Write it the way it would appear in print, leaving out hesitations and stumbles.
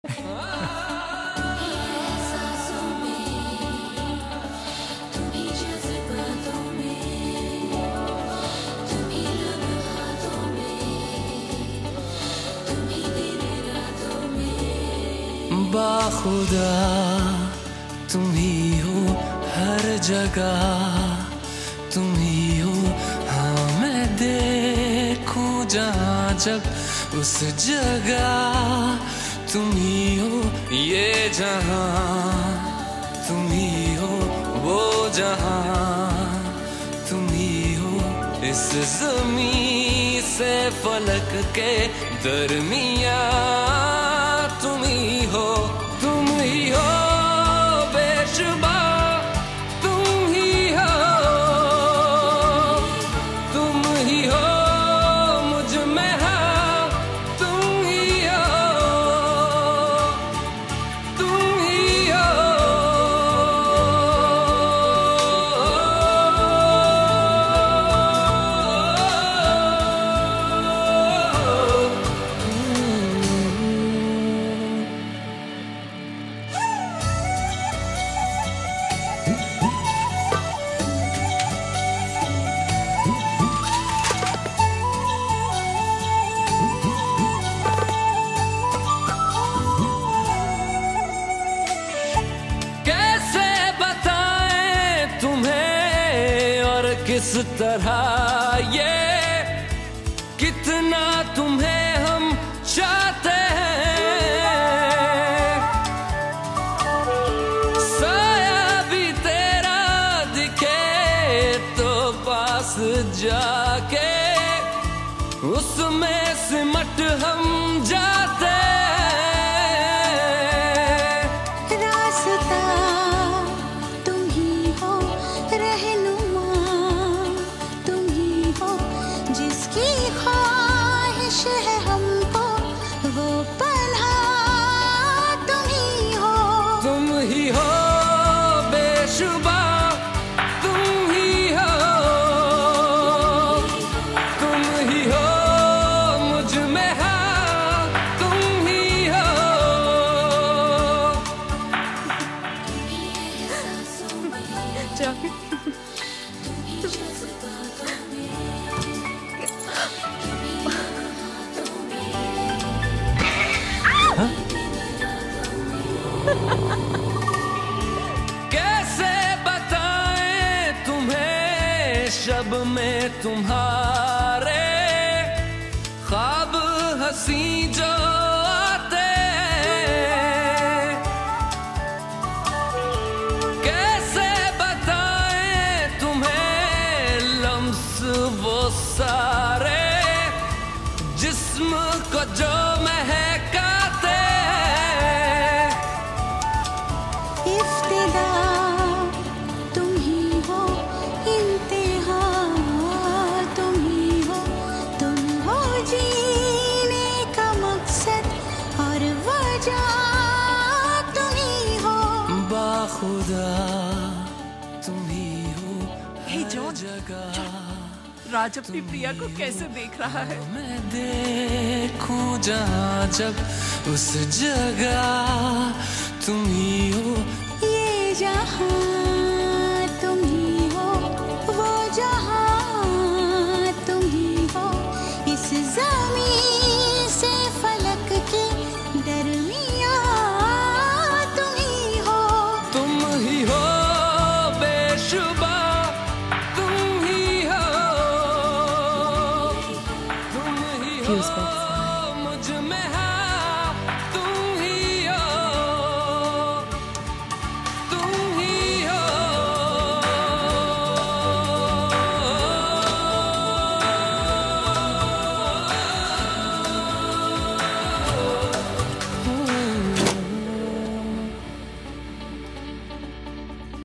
बाखुदा तुम ही हो हर जगह, तुम ही हो। हाँ मैं देखूं जहाँ जब उस जगह तुम ही हो। ये जहाँ तुम ही हो, वो जहाँ तुम ही हो। इस ज़मीं से फलक के दरमियाँ तुम ही हो, तुम ही हो बेशुबा, तुम ही हो, तुम ही हो मुझ में हाँ, तुम ही हो, तुम ही हो। किस तरह ये कितना तुम्हें हम चाहते हैं। साया भी तेरा दिखे तो पास जाके उसमें सिमट हम जाते हैं। तुम ही हो बेशुबा, तुम ही हो, तुम ही हो मुझ में हाँ, तुम ही हो। कैसे बताएं तुम्हें शब में तुम्हारे ख्वाब हंसी जो आते हैं। कैसे बताएं तुम्हें लम्स वो सारे जिस्म को जो महकाते हैं। इफ्तिदा तुम ही हो, इंतहा तुम ही हो, तुम हो जीने का मकसद और वजह तुम ही हो। बाखुदा तुम ही हो हे जॉन, राज अपनी प्रिया को कैसे देख रहा है? मैं देखूं जहाँ जब उस जगह तुम ही हो। ये जहाँ तुम ही हो, वो जहाँ तुम ही हो। इस ज़मीं से फलक के दरमियाँ तुम ही हो, तुम ही हो बेशुबा, तुम ही हो, तुम ही हो।